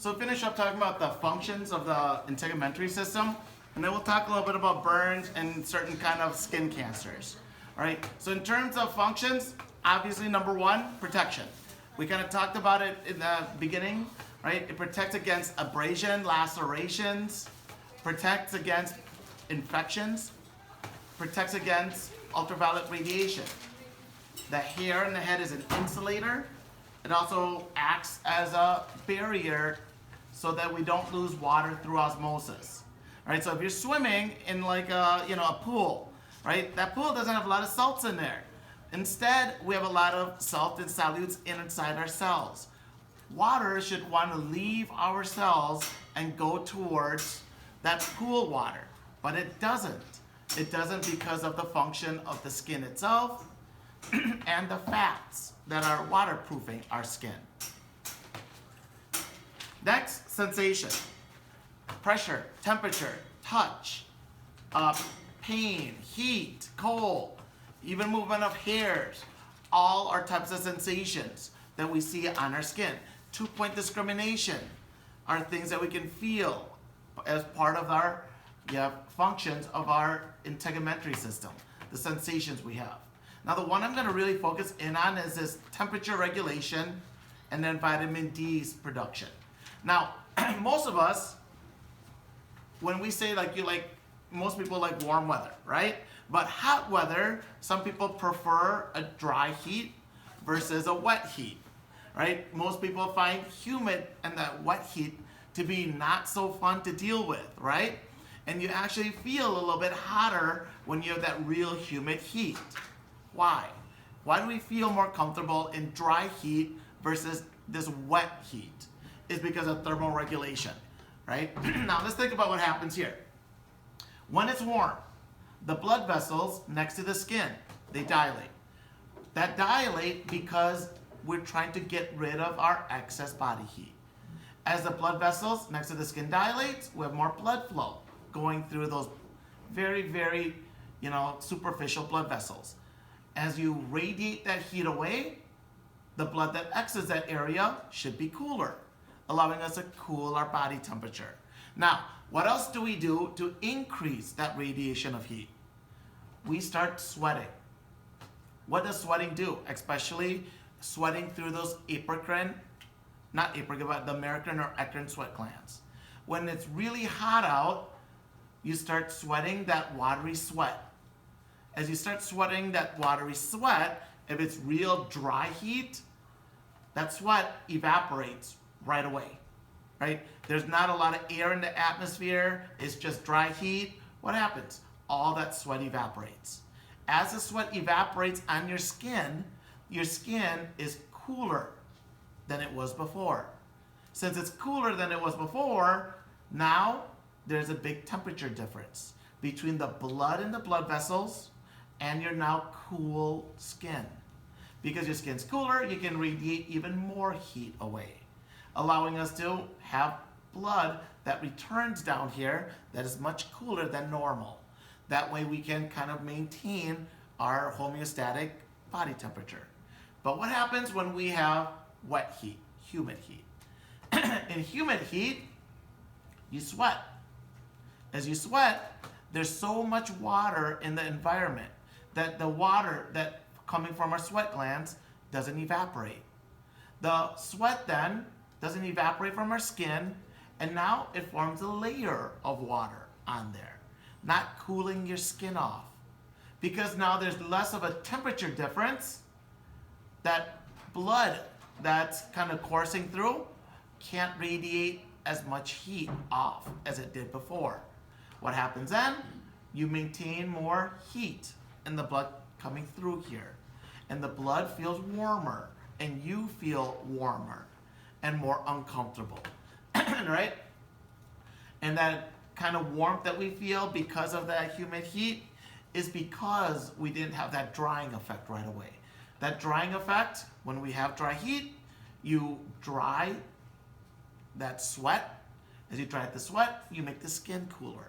So finish up talking about the functions of the integumentary system, and then we'll talk a little bit about burns and certain kind of skin cancers. All right, so in terms of functions, obviously number one, protection. We kind of talked about it in the beginning, right? It protects against abrasion, lacerations, protects against infections, protects against ultraviolet radiation. The hair in the head is an insulator. It also acts as a barrier so that we don't lose water through osmosis. All right, so if you're swimming in like a pool, right? That pool doesn't have a lot of salts in there. Instead, we have a lot of salt and solutes inside our cells. Water should want to leave our cells and go towards that pool water, but it doesn't. It doesn't because of the function of the skin itself and the fats that are waterproofing our skin. Next, sensation. Pressure, temperature, touch, pain, heat, cold, even movement of hairs. All are types of sensations that we see on our skin. 2-point discrimination are things that we can feel as part of our functions of our integumentary system, the sensations we have. Now the one I'm going to really focus in on is this temperature regulation and then vitamin D's production. Now, most of us, when we say most people like warm weather, right? But hot weather, some people prefer a dry heat versus a wet heat, right? Most people find humid and that wet heat to be not so fun to deal with, right? And you actually feel a little bit hotter when you have that real humid heat. Why? Why do we feel more comfortable in dry heat versus this wet heat? It's because of thermal regulation, right? Now let's think about what happens here. When it's warm, the blood vessels next to the skin, they dilate. That dilate because we're trying to get rid of our excess body heat. As the blood vessels next to the skin dilates, we have more blood flow going through those very, very, superficial blood vessels. As you radiate that heat away, the blood that exits that area should be cooler, allowing us to cool our body temperature. Now, what else do we do to increase that radiation of heat? We start sweating. What does sweating do? Especially sweating through those apocrine, not apocrine, but the American or eccrine sweat glands. When it's really hot out, you start sweating that watery sweat. As you start sweating that watery sweat, if it's real dry heat, that sweat evaporates right away, right? There's not a lot of air in the atmosphere. It's just dry heat. What happens? All that sweat evaporates. As the sweat evaporates on your skin is cooler than it was before. Since it's cooler than it was before, now there's a big temperature difference between the blood in the blood vessels and your now cool skin. Because your skin's cooler, you can radiate even more heat away, allowing us to have blood that returns down here that is much cooler than normal. That way we can kind of maintain our homeostatic body temperature. But what happens when we have wet heat, humid heat? In humid heat, you sweat. As you sweat, there's so much water in the environment that the water that coming from our sweat glands doesn't evaporate. The sweat then doesn't evaporate from our skin, and now it forms a layer of water on there, not cooling your skin off. Because now there's less of a temperature difference, that blood that's kind of coursing through can't radiate as much heat off as it did before. What happens then? You maintain more heat in the blood coming through here. And the blood feels warmer, and you feel warmer and more uncomfortable, right? And that kind of warmth that we feel because of that humid heat is because we didn't have that drying effect right away. That drying effect, when we have dry heat, you dry that sweat. As you dry the sweat, you make the skin cooler.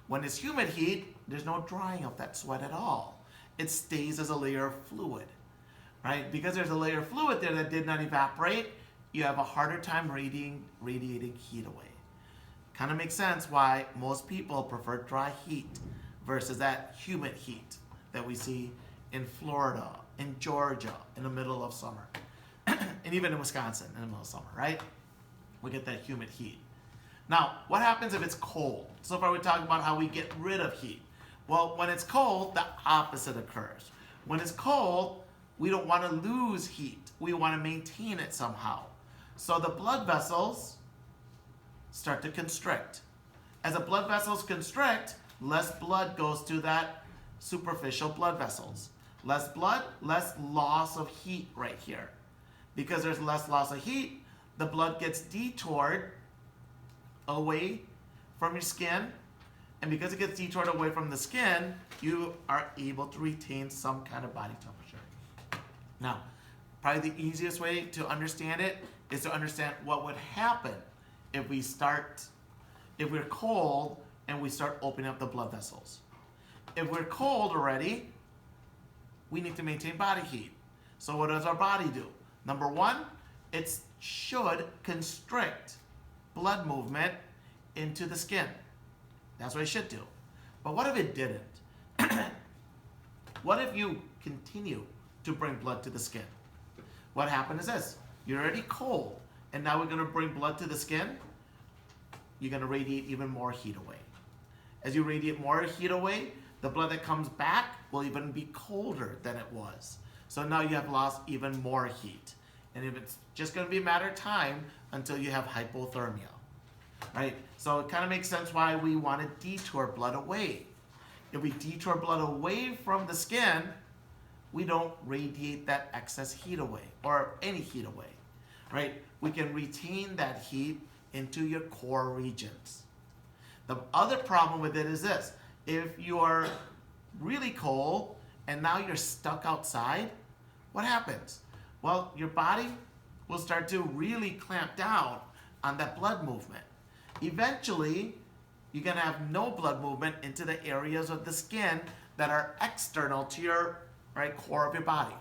When it's humid heat, there's no drying of that sweat at all. It stays as a layer of fluid, right? Because there's a layer of fluid there that did not evaporate, you have a harder time radiating heat away. Kind of makes sense why most people prefer dry heat versus that humid heat that we see in Florida, in Georgia, in the middle of summer, and even in Wisconsin in the middle of summer, right? We get that humid heat. Now, what happens if it's cold? So far we talked about how we get rid of heat. Well, when it's cold, the opposite occurs. When it's cold, we don't want to lose heat. We want to maintain it somehow. So the blood vessels start to constrict. As the blood vessels constrict, less blood goes to that superficial blood vessels. Less blood, less loss of heat right here. Because there's less loss of heat, the blood gets detoured away from your skin. And because it gets detoured away from the skin, you are able to retain some kind of body temperature. Now, probably the easiest way to understand it is to understand what would happen if we're cold and we start opening up the blood vessels. If we're cold already, we need to maintain body heat. So what does our body do? Number one, it should constrict blood movement into the skin. That's what it should do. But what if it didn't? What if you continue to bring blood to the skin? What happened is this. You're already cold, and now we're going to bring blood to the skin. You're going to radiate even more heat away. As you radiate more heat away, the blood that comes back will even be colder than it was. So now you have lost even more heat. And if it's just going to be a matter of time until you have hypothermia. Right? So it kind of makes sense why we want to detour blood away. If we detour blood away from the skin, we don't radiate that excess heat away or any heat away. Right? We can retain that heat into your core regions. The other problem with it is this. If you are really cold and now you're stuck outside, what happens? Well, your body will start to really clamp down on that blood movement. Eventually, you're going to have no blood movement into the areas of the skin that are external to your core of your body.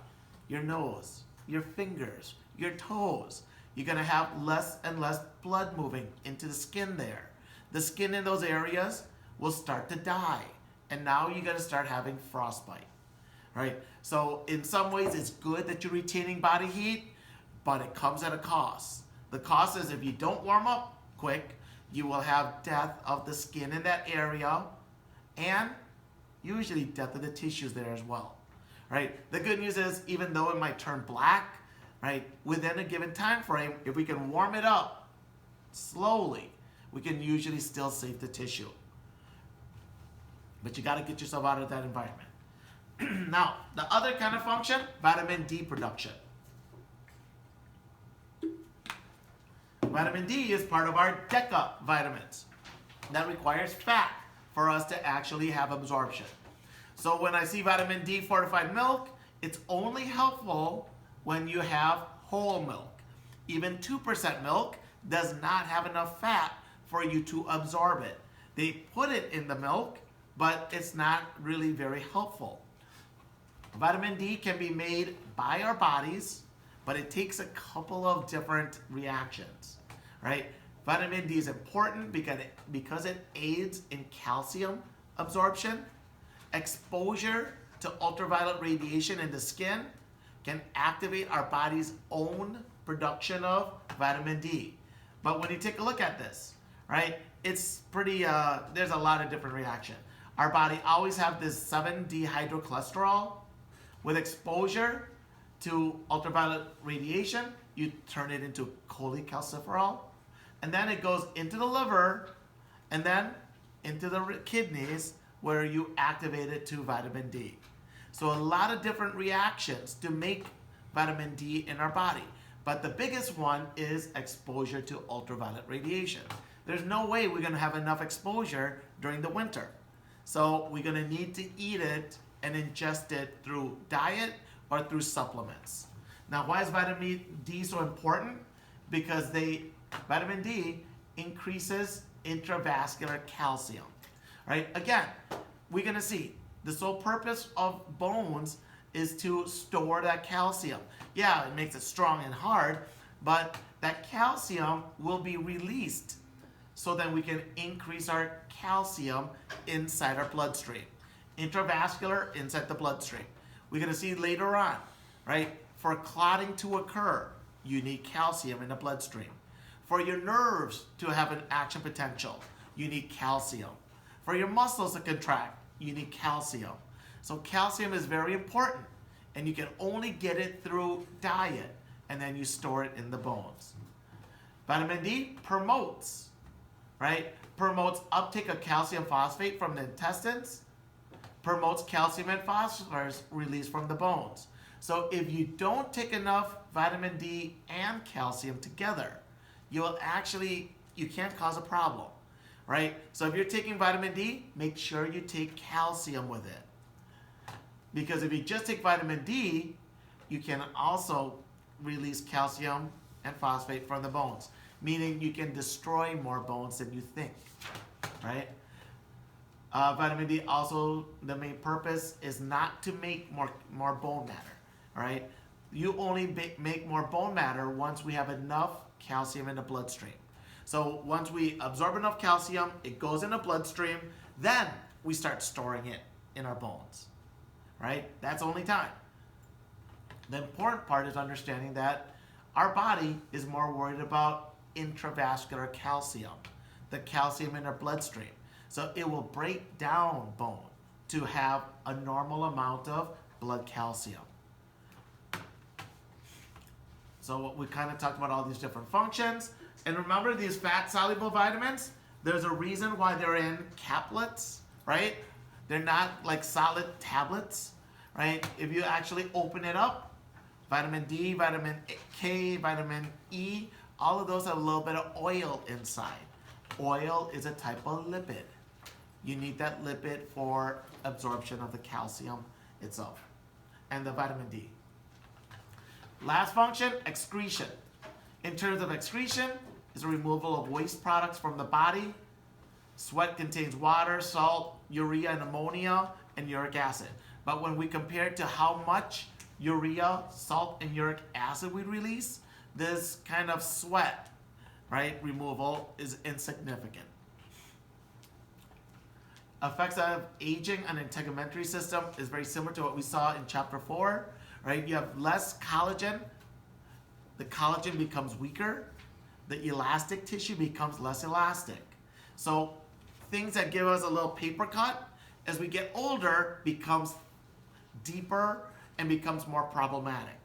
Your nose, your fingers, your toes. You're going to have less and less blood moving into the skin there. The skin in those areas will start to die. And now you're going to start having frostbite. Right? So in some ways, it's good that you're retaining body heat, but it comes at a cost. The cost is if you don't warm up quick, you will have death of the skin in that area and usually death of the tissues there as well. Right? The good news is even though it might turn black, right, within a given time frame, if we can warm it up slowly, we can usually still save the tissue. But you got to get yourself out of that environment. Now, the other kind of function, vitamin D production. Vitamin D is part of our DECA vitamins. That requires fat for us to actually have absorption. So when I see vitamin D fortified milk, it's only helpful when you have whole milk. Even 2% milk does not have enough fat for you to absorb it. They put it in the milk, but it's not really very helpful. Vitamin D can be made by our bodies, but it takes a couple of different reactions, right? Vitamin D is important because it aids in calcium absorption. Exposure to ultraviolet radiation in the skin can activate our body's own production of vitamin D. But when you take a look at this, right, it's pretty, there's a lot of different reactions. Our body always have this 7-dehydrocholesterol. With exposure to ultraviolet radiation, you turn it into cholecalciferol, and then it goes into the liver, and then into the kidneys, where you activate it to vitamin D. So a lot of different reactions to make vitamin D in our body. But the biggest one is exposure to ultraviolet radiation. There's no way we're going to have enough exposure during the winter. So we're going to need to eat it and ingest it through diet or through supplements. Now, why is vitamin D so important? Because vitamin D increases intravascular calcium. Right? Again, we're going to see the sole purpose of bones is to store that calcium. Yeah, it makes it strong and hard, but that calcium will be released so that we can increase our calcium inside our bloodstream. Intravascular, inside the bloodstream. We're going to see later on, right? For clotting to occur, you need calcium in the bloodstream. For your nerves to have an action potential, you need calcium. For your muscles to contract, you need calcium. So calcium is very important, and you can only get it through diet, and then you store it in the bones. Vitamin D promotes, right? Promotes uptake of calcium phosphate from the intestines, promotes calcium and phosphorus release from the bones. So if you don't take enough vitamin D and calcium together, you can't cause a problem, right? So if you're taking vitamin D, make sure you take calcium with it. Because if you just take vitamin D, you can also release calcium and phosphate from the bones, meaning you can destroy more bones than you think, right? Vitamin D also, the main purpose is not to make more bone matter, all right? You only make more bone matter once we have enough calcium in the bloodstream. So once we absorb enough calcium, it goes in the bloodstream, then we start storing it in our bones, right? That's only time. The important part is understanding that our body is more worried about intravascular calcium, the calcium in our bloodstream. So it will break down bone to have a normal amount of blood calcium. So we kind of talked about all these different functions. And remember these fat-soluble vitamins, there's a reason why they're in caplets, right? They're not like solid tablets, right? If you actually open it up, vitamin D, vitamin K, vitamin E, all of those have a little bit of oil inside. Oil is a type of lipid. You need that lipid for absorption of the calcium itself and the vitamin D. Last function, excretion. In terms of excretion, is a removal of waste products from the body. Sweat contains water, salt, urea, and ammonia, and uric acid. But when we compare it to how much urea, salt, and uric acid we release, this kind of sweat, right, removal is insignificant. Effects of aging on the integumentary system is very similar to what we saw in chapter 4, right? You have less collagen. The collagen becomes weaker. The elastic tissue becomes less elastic. So things that give us a little paper cut, as we get older, becomes deeper and becomes more problematic.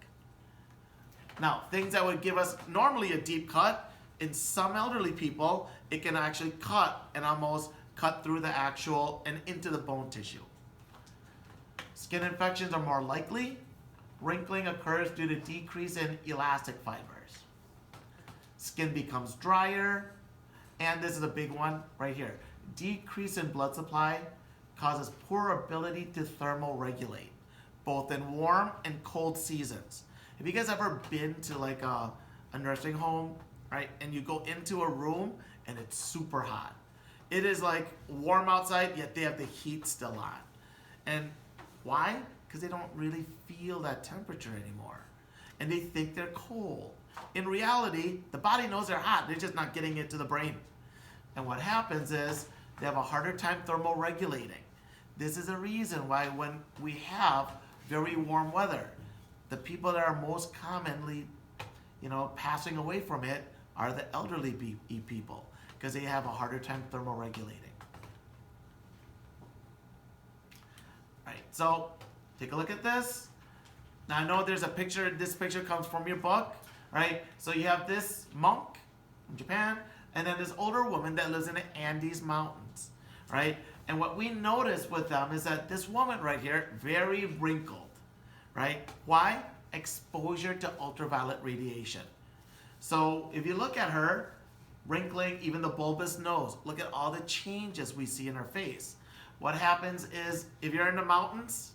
Now, things that would give us normally a deep cut, in some elderly people, it can actually cut and almost cut through the actual and into the bone tissue. Skin infections are more likely. Wrinkling occurs due to decrease in elastic fibers. Skin becomes drier, and this is a big one right here. Decrease in blood supply causes poor ability to thermoregulate, both in warm and cold seasons. Have you guys ever been to like a nursing home, right? And you go into a room and it's super hot. It is like warm outside, yet they have the heat still on. And why? Because they don't really feel that temperature anymore. And they think they're cold. In reality, the body knows they're hot. They're just not getting it to the brain. And what happens is they have a harder time thermoregulating. This is a reason why when we have very warm weather, the people that are most commonly, passing away from it are the elderly people, because they have a harder time thermoregulating. Right, so take a look at this. Now I know there's a picture, this picture comes from your book, right? So you have this monk in Japan, and then this older woman that lives in the Andes Mountains, right? And what we notice with them is that this woman right here, very wrinkled, right? Why? Exposure to ultraviolet radiation. So if you look at her, wrinkling, even the bulbous nose, look at all the changes we see in her face. What happens is, if you're in the mountains,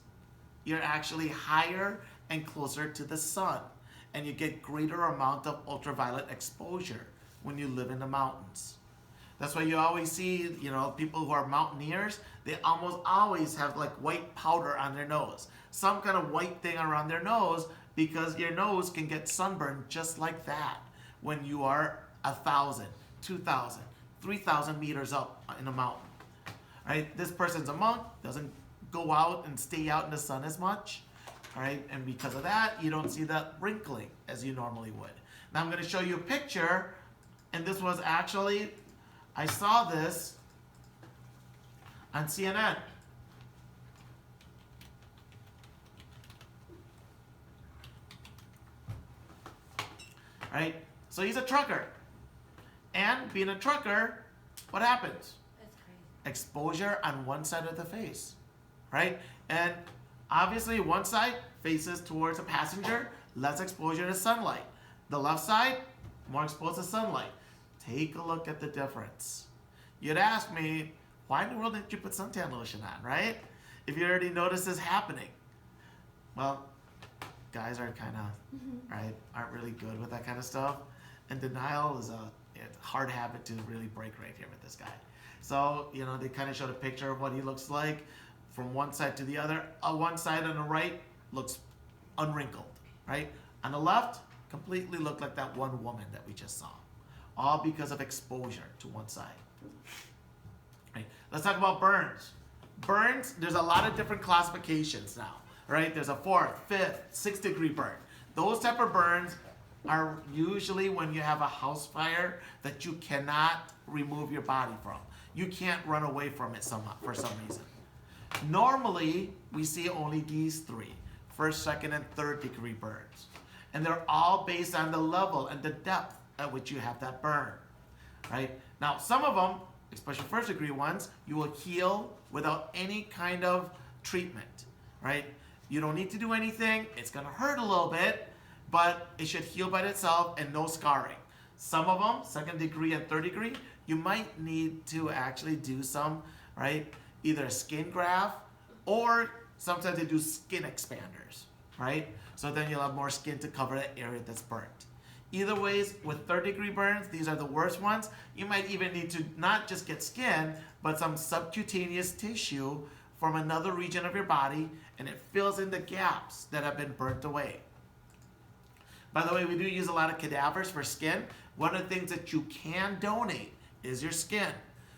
you're actually higher and closer to the sun, and you get greater amount of ultraviolet exposure when you live in the mountains. That's why you always see, people who are mountaineers, they almost always have like white powder on their nose, some kind of white thing around their nose, because your nose can get sunburned just like that when you are 1,000, 2,000, 3,000 meters up in a mountain. Right? This person's a monk, doesn't go out and stay out in the sun as much. All right, and because of that, you don't see that wrinkling as you normally would. Now I'm going to show you a picture, and this was actually, I saw this on CNN. Right? So he's a trucker. And being a trucker, what happens? That's crazy. Exposure on one side of the face. Right? And obviously one side faces towards a passenger, less exposure to sunlight. The left side, more exposed to sunlight. Take a look at the difference. You'd ask me, why in the world didn't you put suntan lotion on, right? If you already noticed this happening. Well, guys are kind of, right, aren't really good with that kind of stuff. And denial is a hard habit to really break right here with this guy. So, you know, they kind of showed a picture of what he looks like from one side to the other. One side on the right looks unwrinkled, right? On the left, completely looked like that one woman that we just saw. All because of exposure to one side. Right. Let's talk about burns. Burns, there's a lot of different classifications now, right? There's a 4th, 5th, 6th degree burn. Those type of burns are usually when you have a house fire that you cannot remove your body from. You can't run away from it for some reason. Normally, we see only these 3, 1st, 2nd, and 3rd degree burns. And they're all based on the level and the depth at which you have that burn, right? Now, some of them, especially 1st degree ones, you will heal without any kind of treatment, right? You don't need to do anything. It's gonna hurt a little bit, but it should heal by itself and no scarring. Some of them, 2nd degree and 3rd degree, you might need to actually do some, right? Either a skin graft or sometimes they do skin expanders, right? So then you'll have more skin to cover that area that's burnt. Either ways, with 3rd degree burns, these are the worst ones. You might even need to not just get skin, but some subcutaneous tissue from another region of your body, and it fills in the gaps that have been burnt away. By the way, we do use a lot of cadavers for skin. One of the things that you can donate is your skin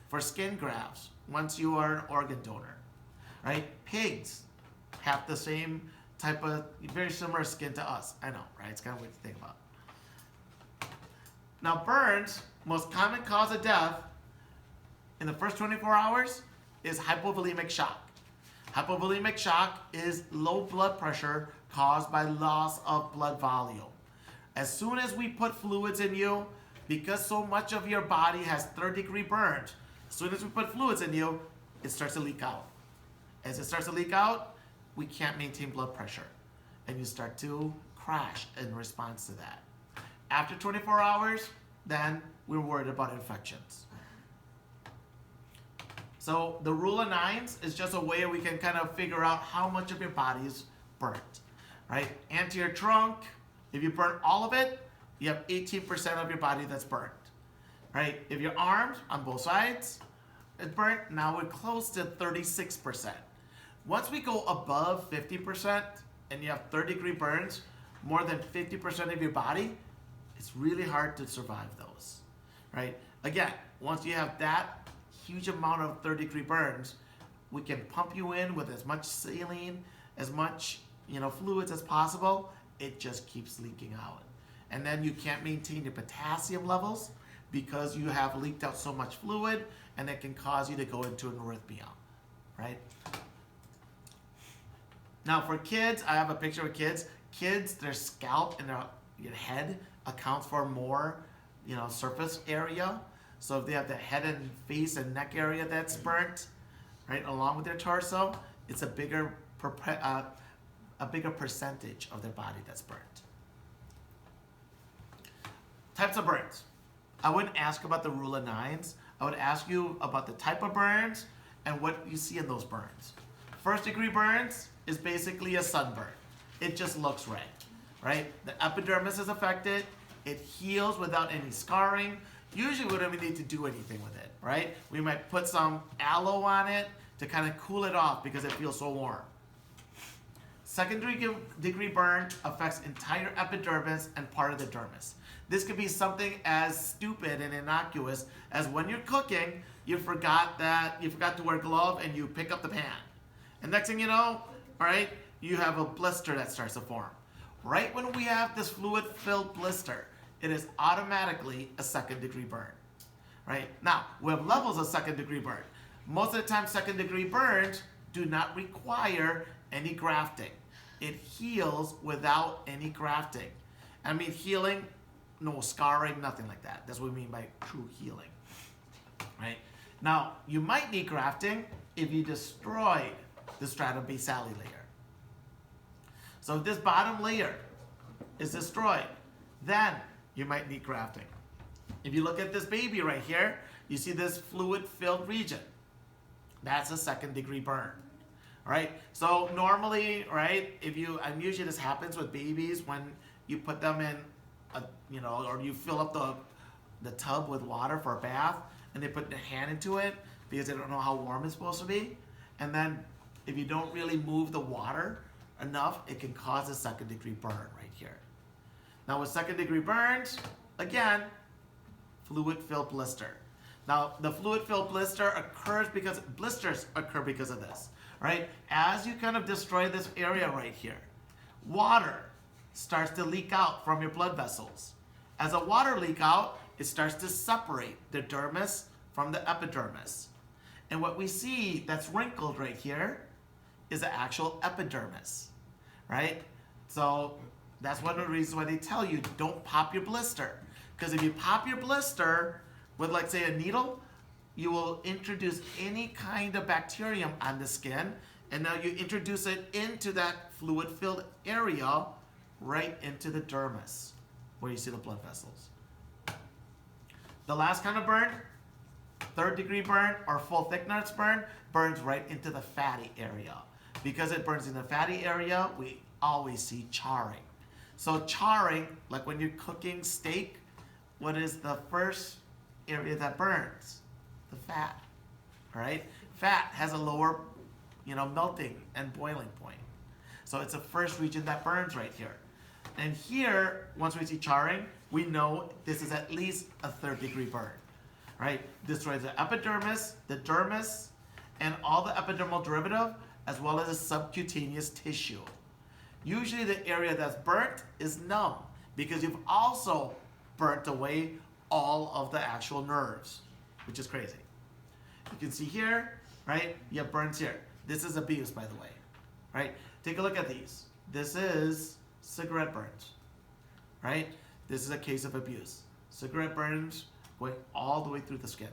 for skin grafts once you are an organ donor, right? Pigs have the same type of, very similar skin to us. I know, right? It's kind of weird to think about. Now, burns, most common cause of death in the first 24 hours is hypovolemic shock. Hypovolemic shock is low blood pressure caused by loss of blood volume. As soon as we put fluids in you, because so much of your body has 3rd degree burns, as soon as we put fluids in you, it starts to leak out. As it starts to leak out, we can't maintain blood pressure, and you start to crash in response to that. After 24 hours, then we're worried about infections. So the rule of 9s is just a way we can kind of figure out how much of your body is burnt, right? Anterior trunk, if you burn all of it, you have 18% of your body that's burnt, right? If your arms on both sides is burnt, now we're close to 36%. Once we go above 50% and you have 3rd degree burns, more than 50% of your body, it's really hard to survive those, right? Again, once you have that huge amount of 3rd degree burns, we can pump you in with as much saline, as much fluids as possible. It just keeps leaking out. And then you can't maintain your potassium levels because you have leaked out so much fluid, and it can cause you to go into an arrhythmia, right? Now for kids, I have a picture of kids. Kids, their scalp and their head accounts for more, surface area. So if they have the head and face and neck area that's burnt, right, along with their torso, it's a bigger percentage of their body that's burnt. Types of burns. I wouldn't ask about the rule of 9s. I would ask you about the type of burns and what you see in those burns. 1st degree burns is basically a sunburn. It just looks red, right? The epidermis is affected. It heals without any scarring. Usually we don't even need to do anything with it, right? We might put some aloe on it to kind of cool it off because it feels so warm. Second-degree burn affects entire epidermis and part of the dermis. This could be something as stupid and innocuous as when you're cooking, you forgot to wear a glove and you pick up the pan. And next thing you know, all right, you have a blister that starts to form. Right when we have this fluid-filled blister, it is automatically a second-degree burn. Right? Now, we have levels of second-degree burn. Most of the time, second-degree burns do not require any grafting. It heals without any grafting. I mean healing, no scarring, nothing like that. That's what we mean by true healing. Right? Now, you might need grafting if you destroyed the stratum basale layer. So if this bottom layer is destroyed, then you might need grafting. If you look at this baby right here, you see this fluid-filled region. That's a second-degree burn. All right? So normally, right, and usually this happens with babies when you put them in or you fill up the tub with water for a bath, and they put their hand into it because they don't know how warm it's supposed to be. And then if you don't really move the water enough, it can cause a second-degree burn right here. Now with second-degree burns, again, fluid-filled blister. Now the fluid-filled blisters occur because of this, right? As you kind of destroy this area right here, water starts to leak out from your blood vessels. As a water leak out, it starts to separate the dermis from the epidermis. And what we see that's wrinkled right here is the actual epidermis, right? So that's one of the reasons why they tell you don't pop your blister. Because if you pop your blister with, like, say, a needle, you will introduce any kind of bacterium on the skin, and now you introduce it into that fluid-filled area right into the dermis, where you see the blood vessels. The last kind of burn, third-degree burn or full thickness burn, burns right into the fatty area. Because it burns in the fatty area, we always see charring. So charring, like when you're cooking steak, what is the first area that burns? The fat, all right? Fat has a lower, melting and boiling point. So it's the first region that burns right here. And here, once we see charring, we know this is at least a third-degree burn, right? Destroys the epidermis, the dermis, and all the epidermal derivative, as well as the subcutaneous tissue. Usually the area that's burnt is numb because you've also burnt away all of the actual nerves, which is crazy. You can see here, right? You have burns here. This is abuse, by the way, right? Take a look at these. This is cigarette burns, right? This is a case of abuse. Cigarette burns going all the way through the skin.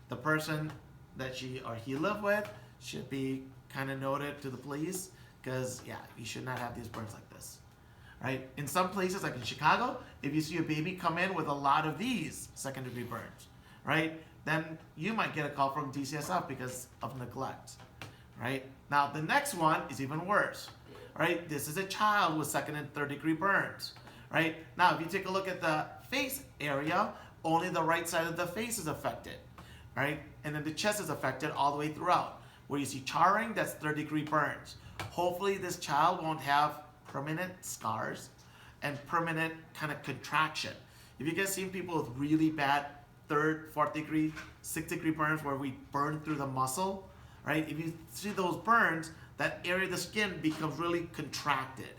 The person that she or he lived with should be kind of noted to the police because, yeah, you should not have these burns like this, right? In some places, like in Chicago, if you see a baby come in with a lot of these second-degree burns, right, then you might get a call from DCSF because of neglect, right? Now, the next one is even worse, right? This is a child with second and third-degree burns, right? Now, if you take a look at the face area, only the right side of the face is affected, right? And then the chest is affected all the way throughout. Where you see charring, that's third-degree burns. Hopefully, this child won't have permanent scars and permanent kind of contraction. If you guys seen people with really bad third, fourth degree, sixth degree burns where we burn through the muscle, right? If you see those burns, that area of the skin becomes really contracted,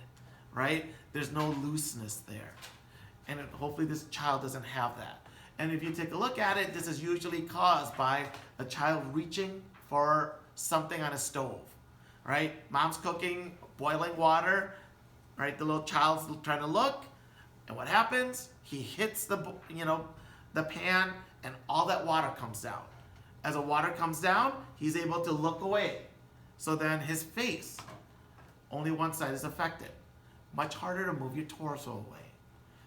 right? There's no looseness there. And hopefully this child doesn't have that. And if you take a look at it, this is usually caused by a child reaching for something on a stove, right? Mom's cooking boiling water, right? The little child's trying to look, and what happens? He hits the pan, and all that water comes down. As the water comes down, he's able to look away. So then his face, only one side is affected. Much harder to move your torso away.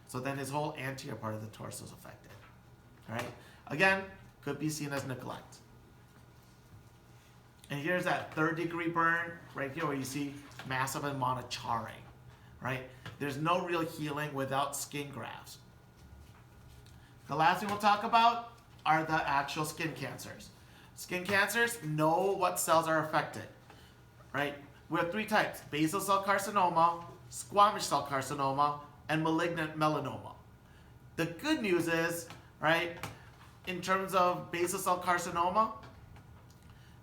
So then his whole anterior part of the torso is affected. All right? Again, could be seen as neglect. And here's that third-degree burn right here where you see massive amount of charring, right? There's no real healing without skin grafts. The last thing we'll talk about are the actual skin cancers. Skin cancers know what cells are affected, right? we have three types: basal cell carcinoma, squamous cell carcinoma, and malignant melanoma. The good news is, right, in terms of basal cell carcinoma,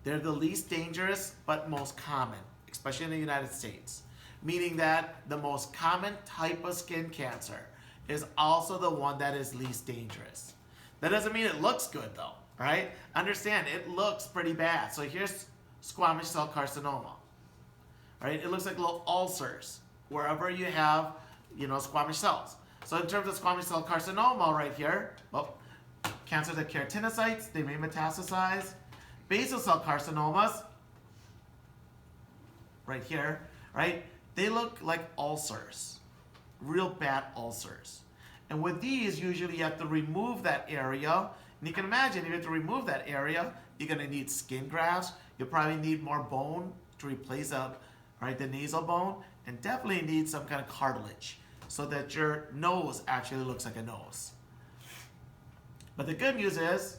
they're the least dangerous but most common, especially in the United States. Meaning that the most common type of skin cancer is also the one that is least dangerous. That doesn't mean it looks good though, right? Understand, it looks pretty bad. So here's squamous cell carcinoma, right? It looks like little ulcers wherever you have, squamous cells. So in terms of squamous cell carcinoma right here, well, cancers of keratinocytes, they may metastasize. Basal cell carcinomas, right here, right? They look like ulcers, real bad ulcers. And with these, usually you have to remove that area. And you can imagine, if you have to remove that area, you're gonna need skin grafts. You'll probably need more bone to replace the nasal bone, and definitely need some kind of cartilage so that your nose actually looks like a nose. But the good news is,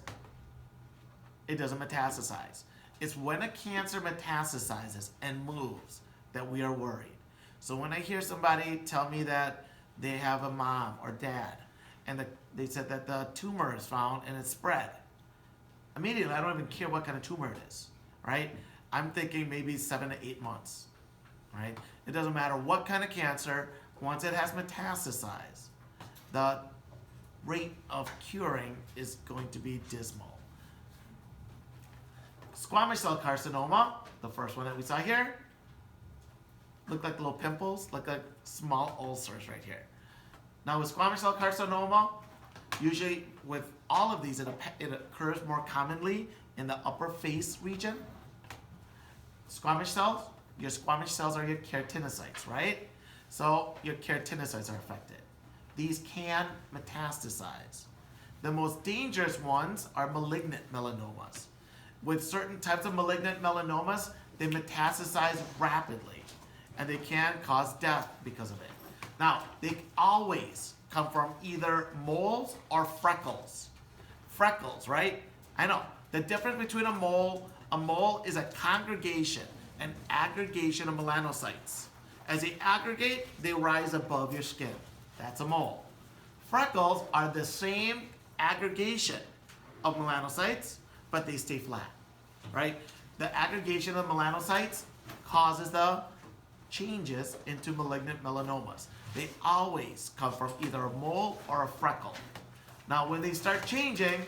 it doesn't metastasize. It's when a cancer metastasizes and moves that we are worried. So when I hear somebody tell me that they have a mom or dad, and they said that the tumor is found and it's spread, immediately I don't even care what kind of tumor it is, right? I'm thinking maybe 7 to 8 months, right? It doesn't matter what kind of cancer, once it has metastasized, the rate of curing is going to be dismal. Squamous cell carcinoma, the first one that we saw here, look like little pimples, look like small ulcers right here. Now with squamous cell carcinoma, usually with all of these, it occurs more commonly in the upper face region. Squamous cells, your squamous cells are your keratinocytes, right? So your keratinocytes are affected. These can metastasize. The most dangerous ones are malignant melanomas. With certain types of malignant melanomas, they metastasize rapidly, and they can cause death because of it. Now, they always come from either moles or freckles. Freckles, right? I know. The difference between a mole is a congregation, an aggregation of melanocytes. As they aggregate, they rise above your skin. That's a mole. Freckles are the same aggregation of melanocytes, but they stay flat, right? The aggregation of melanocytes causes the changes into malignant melanomas. They always come from either a mole or a freckle. Now, when they start changing,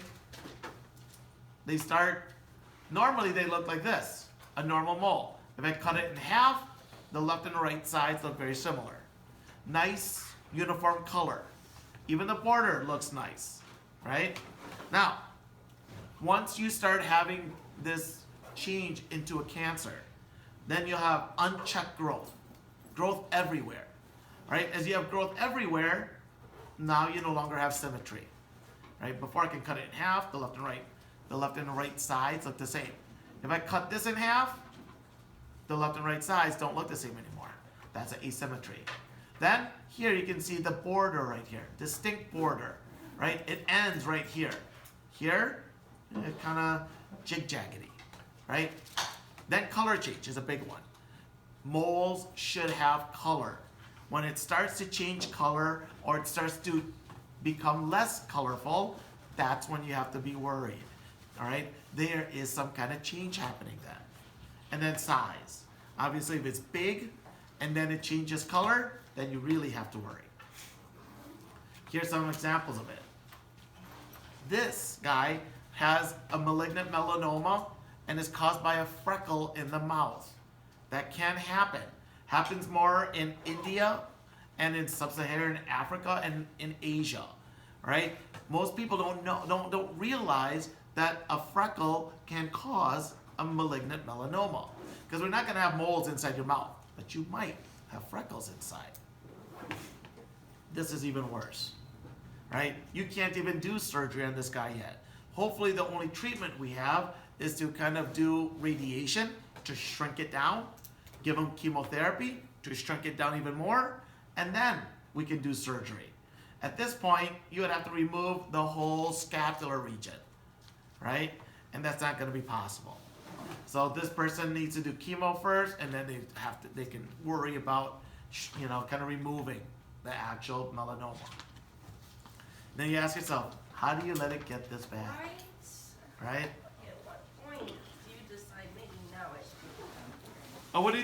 normally they look like this, a normal mole. If I cut it in half, the left and the right sides look very similar. Nice, uniform color. Even the border looks nice, right? Now, once you start having this change into a cancer, then you'll have unchecked growth everywhere, right? As you have growth everywhere, now you no longer have symmetry, right? Before I can cut it in half, the left and the right sides look the same. If I cut this in half, the left and right sides don't look the same anymore. That's an asymmetry. Then here you can see the border right here, distinct border, right? It ends right here. Here, it kind of jig-jaggedy, right? Then color change is a big one. Moles should have color. When it starts to change color or it starts to become less colorful, that's when you have to be worried, all right? There is some kind of change happening then. And then size. Obviously, if it's big and then it changes color, then you really have to worry. Here's some examples of it. This guy has a malignant melanoma and is caused by a freckle in the mouth. That can happen. Happens more in India and in sub-Saharan Africa and in Asia, right? Most people don't realize that a freckle can cause a malignant melanoma, because we're not going to have moles inside your mouth, but you might have freckles inside. This is even worse, right? You can't even do surgery on this guy yet. Hopefully the only treatment we have is to kind of do radiation to shrink it down, give him chemotherapy to shrink it down even more, and then we can do surgery. At this point, you would have to remove the whole scapular region, right? And that's not going to be possible. So this person needs to do chemo first, and then they can worry about, kind of removing the actual melanoma. Then you ask yourself, how do you let it get this bad? Right? At what point do you decide maybe now I should? Oh, what do you